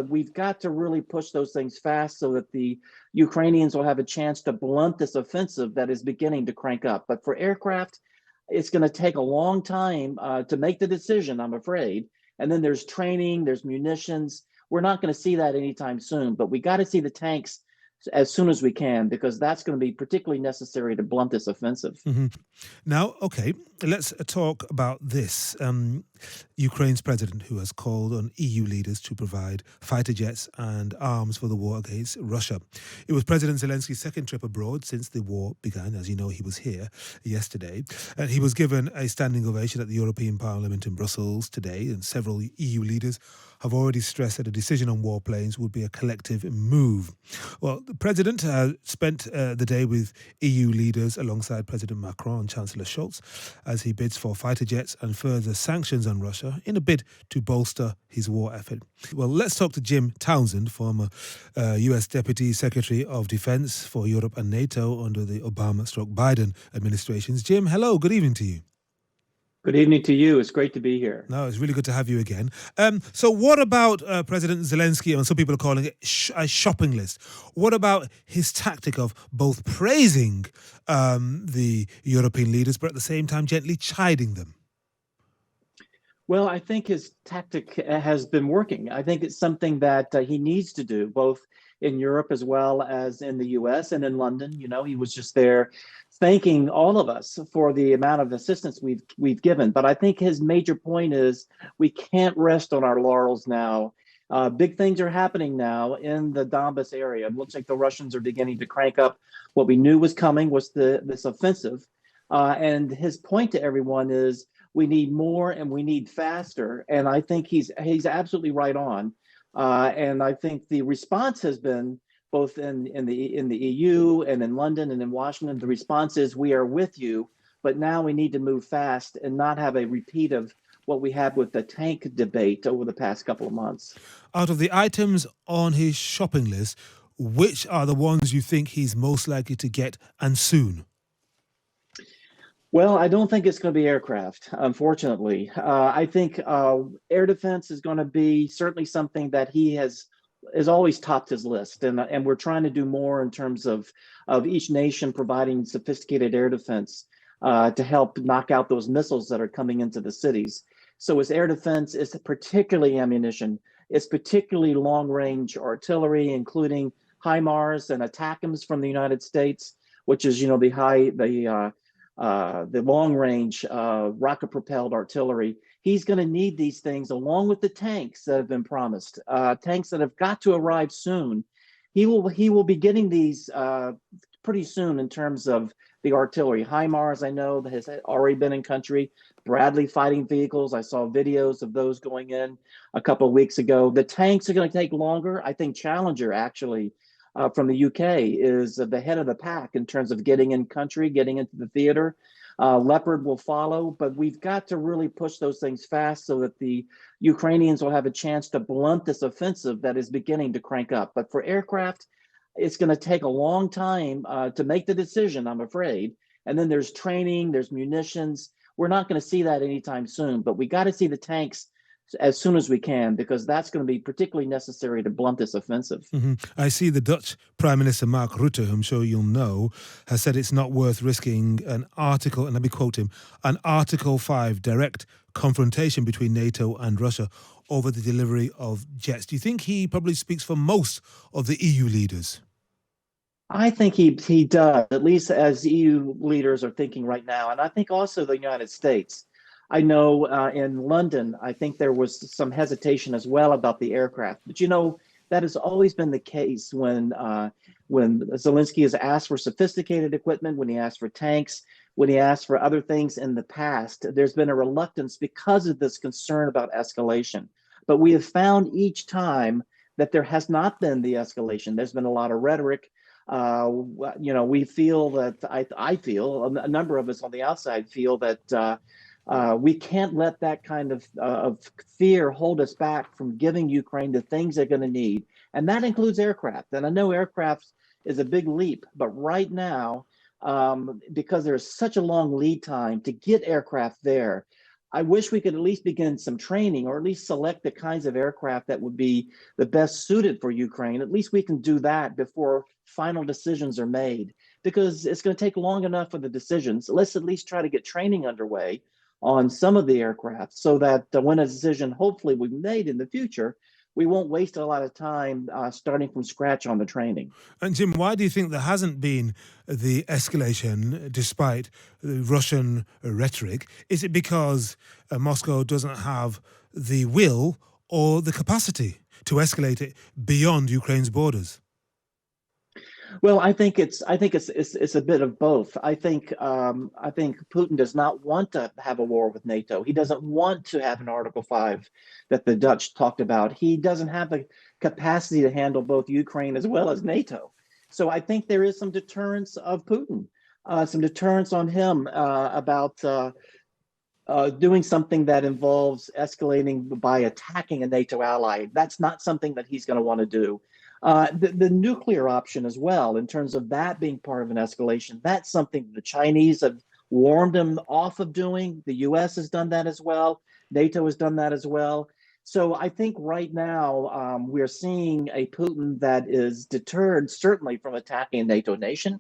but we've got to really push those things fast so that the Ukrainians will have a chance to blunt this offensive that is beginning to crank up. But for aircraft, it's going to take a long time to make the decision, I'm afraid. And then there's training, there's munitions. We're not going to see that anytime soon, but we got to see the tanks as soon as we can, because that's going to be particularly necessary to blunt this offensive. Hmm. Now, okay, let's talk about this. Ukraine's president, who has called on EU leaders to provide fighter jets and arms for the war against Russia. It was President Zelensky's second trip abroad since the war began. As you know, he was here yesterday. And he was given a standing ovation at the European Parliament in Brussels today, and several EU leaders have already stressed that a decision on warplanes would be a collective move. Well, the president spent the day with EU leaders alongside President Macron and Chancellor Scholz as he bids for fighter jets and further sanctions on Russia in a bid to bolster his war effort. Well, let's talk to Jim Townsend, former US Deputy Secretary of Defense for Europe and NATO under the Obama/Biden administrations. Jim, hello, good evening to you. Good evening to you. It's great to be here. No, it's really good to have you again. So what about President Zelensky, and some people are calling it a shopping list? What about his tactic of both praising the European leaders, but at the same time gently chiding them? Well, I think his tactic has been working. I think it's something that he needs to do, both in Europe as well as in the US and in London. You know, he was just there thanking all of us for the amount of assistance we've given. But I think his major point is we can't rest on our laurels now. Big things are happening now in the Donbas area. It looks like the Russians are beginning to crank up. What we knew was coming was this offensive. And his point to everyone is we need more and we need faster. And I think he's absolutely right on. And I think the response has been both in the EU and in London and in Washington. The response is we are with you, but now we need to move fast and not have a repeat of what we had with the tank debate over the past couple of months. Out of the items on his shopping list, which are the ones you think he's most likely to get, and soon? Well, I don't think it's going to be aircraft, unfortunately. I think air defense is going to be certainly something that he has always topped his list, and we're trying to do more in terms of each nation providing sophisticated air defense to help knock out those missiles that are coming into the cities. So it's air defense, it's particularly ammunition, it's particularly long-range artillery, including HIMARS and ATACMS from the United States, which is, you know, the long-range rocket-propelled artillery. He's going to need these things along with the tanks that have been promised, tanks that have got to arrive soon. He will be getting these pretty soon in terms of the artillery. HIMARS, I know, that has already been in country. Bradley fighting vehicles, I saw videos of those going in a couple of weeks ago. The tanks are going to take longer. I think Challenger actually from the UK is the head of the pack in terms of getting in country, getting into the theater. Leopard will follow, but we've got to really push those things fast so that the Ukrainians will have a chance to blunt this offensive that is beginning to crank up. But for aircraft, it's going to take a long time to make the decision, I'm afraid. And then there's training, there's munitions. We're not going to see that anytime soon, but we got to see the tanks as soon as we can, because that's going to be particularly necessary to blunt this offensive. Mm-hmm. I see the Dutch Prime Minister Mark Rutte, who I'm sure you'll know, has said it's not worth risking an article, and let me quote him, an Article 5 direct confrontation between NATO and Russia over the delivery of jets. Do you think he probably speaks for most of the EU leaders? I think he does, at least as EU leaders are thinking right now. And I think also the United States. I know in London, I think there was some hesitation as well about the aircraft. But, you know, that has always been the case when Zelensky has asked for sophisticated equipment, when he asked for tanks, when he asked for other things in the past. There's been a reluctance because of this concern about escalation. But we have found each time that there has not been the escalation. There's been a lot of rhetoric. You know, we feel that, I feel, a number of us on the outside feel that we can't let that kind of fear hold us back from giving Ukraine the things they're going to need. And that includes aircraft. And I know aircraft is a big leap, but right now, because there's such a long lead time to get aircraft there, I wish we could at least begin some training or at least select the kinds of aircraft that would be the best suited for Ukraine. At least we can do that before final decisions are made, because it's going to take long enough for the decisions. Let's at least try to get training underway on some of the aircraft so that when a decision hopefully will be made in the future, we won't waste a lot of time starting from scratch on the training. And Jim, why do you think there hasn't been the escalation despite the Russian rhetoric? Is it because Moscow doesn't have the will or the capacity to escalate it beyond Ukraine's borders? Well, I think it's a bit of both. I think Putin does not want to have a war with NATO. He doesn't want to have an Article 5 that the Dutch talked about. He doesn't have the capacity to handle both Ukraine as well as NATO. So I think there is some deterrence of Putin, some deterrence on him about doing something that involves escalating by attacking a NATO ally. That's not something that he's going to want to do. The nuclear option as well, in terms of that being part of an escalation, that's something the Chinese have warned him off of doing. The US has done that as well. NATO has done that as well. So I think right now we're seeing a Putin that is deterred certainly from attacking a NATO nation.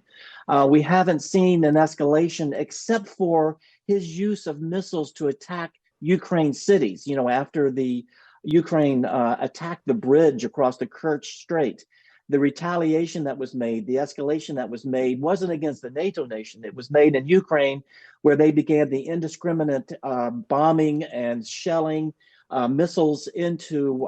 We haven't seen an escalation except for his use of missiles to attack Ukraine cities. You know, after the Ukraine attacked the bridge across the Kerch Strait, the retaliation that was made, the escalation that was made, wasn't against the NATO nation. It was made in Ukraine, where they began the indiscriminate bombing and shelling missiles into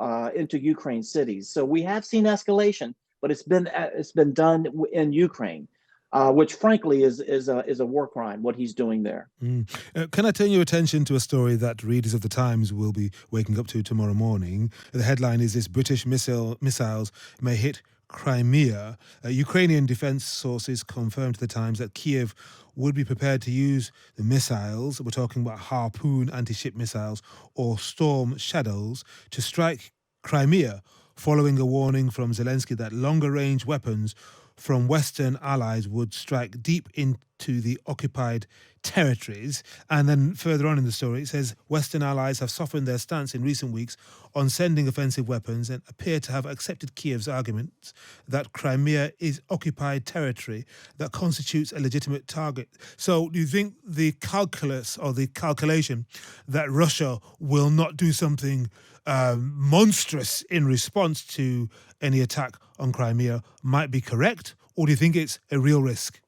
Ukraine cities. So we have seen escalation, but it's been done in Ukraine, which frankly is a war crime. What he's doing there. Can I turn your attention to a story that readers of the Times will be waking up to tomorrow morning? The headline is this: British missiles may hit Crimea. Ukrainian defense sources confirmed to the Times that Kiev would be prepared to use the missiles, we're talking about Harpoon anti-ship missiles or Storm Shadows, to strike Crimea, following a warning from Zelensky that longer-range weapons from Western allies would strike deep into the occupied territories. And then further on in the story, it says Western allies have softened their stance in recent weeks on sending offensive weapons and appear to have accepted Kiev's arguments that Crimea is occupied territory that constitutes a legitimate target. So do you think the calculus or the calculation that Russia will not do something monstrous in response to any attack on Crimea might be correct, or do you think it's a real risk?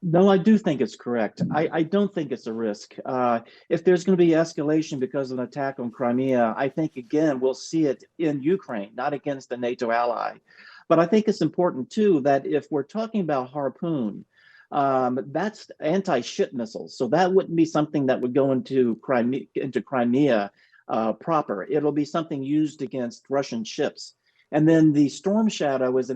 No, I do think it's correct. I don't think it's a risk. If there's going to be escalation because of an attack on Crimea, I think, again, we'll see it in Ukraine, not against a NATO ally. But I think it's important, too, that if we're talking about Harpoon, that's anti-ship missiles. So that wouldn't be something that would go into Crimea proper. It'll be something used against Russian ships. And then the Storm Shadow is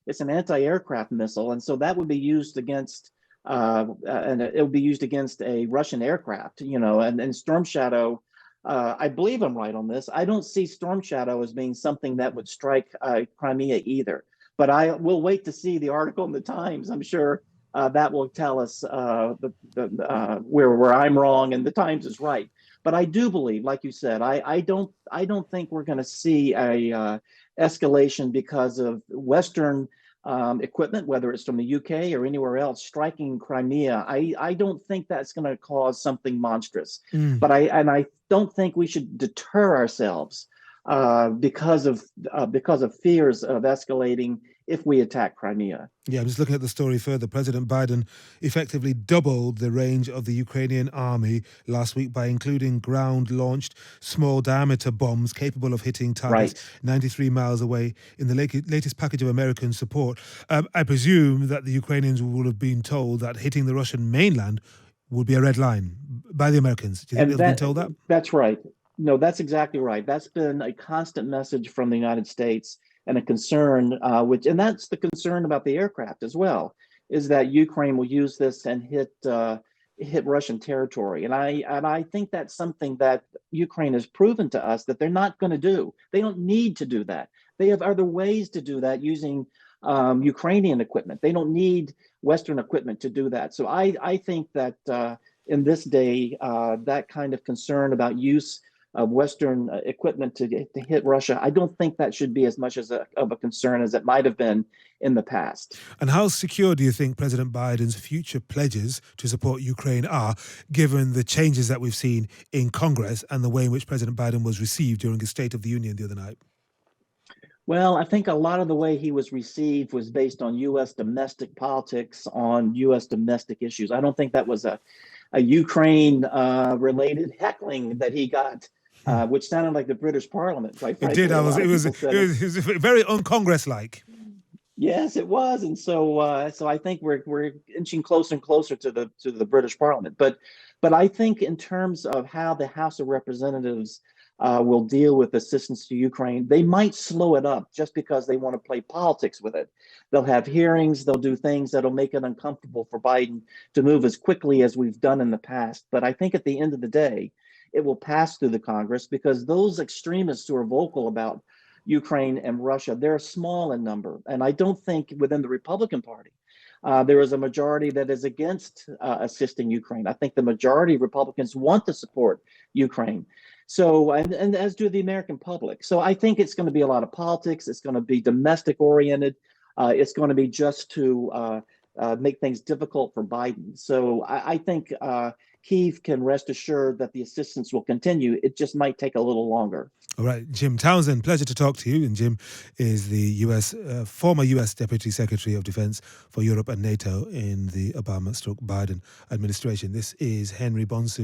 it's an anti-aircraft missile, and so that would be used against and it would be used against a Russian aircraft. You know, and Storm Shadow, I believe I'm right on this. I don't see Storm Shadow as being something that would strike Crimea either. But I will wait to see the article in the Times. I'm sure that will tell us where I'm wrong and the Times is right. But I do believe, like you said, I don't think we're going to see a escalation because of Western equipment, whether it's from the UK or anywhere else, striking Crimea. I don't think that's going to cause something monstrous. Mm. But I don't think we should deter ourselves because of fears of escalating if we attack Crimea. Yeah, I'm just looking at the story further. President Biden effectively doubled the range of the Ukrainian army last week by including ground-launched small-diameter bombs capable of hitting targets Right. 93 miles away in the latest package of American support. I presume that the Ukrainians will have been told that hitting the Russian mainland would be a red line by the Americans. Do you think And they've been told that? that's right. No, that's exactly right. That's been a constant message from the United States and a concern, and that's the concern about the aircraft as well, is that Ukraine will use this and hit Russian territory. And I think that's something that Ukraine has proven to us that they're not going to do. They don't need to do that. They have other ways to do that using Ukrainian equipment. They don't need Western equipment to do that. So I think that in this day, that kind of concern about use of Western equipment to hit Russia, I don't think that should be as much of a concern as it might have been in the past. And how secure do you think President Biden's future pledges to support Ukraine are, given the changes that we've seen in Congress and the way in which President Biden was received during his State of the Union the other night? Well, I think a lot of the way he was received was based on U.S. domestic politics, on U.S. domestic issues. I don't think that was a Ukraine related heckling that he got, which sounded like the British Parliament, quite It did. frankly. A lot of people said It was very un-Congress-like. yes, it was, and so I think we're inching closer and closer to the British Parliament. But I think in terms of how the House of Representatives will deal with assistance to Ukraine, they might slow it up just because they want to play politics with it. They'll have hearings, they'll do things that'll make it uncomfortable for Biden to move as quickly as we've done in the past. But I think at the end of the day, it will pass through the Congress because those extremists who are vocal about Ukraine and Russia, they're small in number. And I don't think within the Republican Party, there is a majority that is against assisting Ukraine. I think the majority of Republicans want to support Ukraine. So, and as do the American public. So I think it's going to be a lot of politics. It's going to be domestic oriented. It's going to be just to make things difficult for Biden. So I think Kyiv can rest assured that the assistance will continue. It just might take a little longer. All right, Jim Townsend, pleasure to talk to you. And Jim is the former U.S. Deputy Secretary of Defense for Europe and NATO in the Obama-Biden administration. This is Henry Bonsu.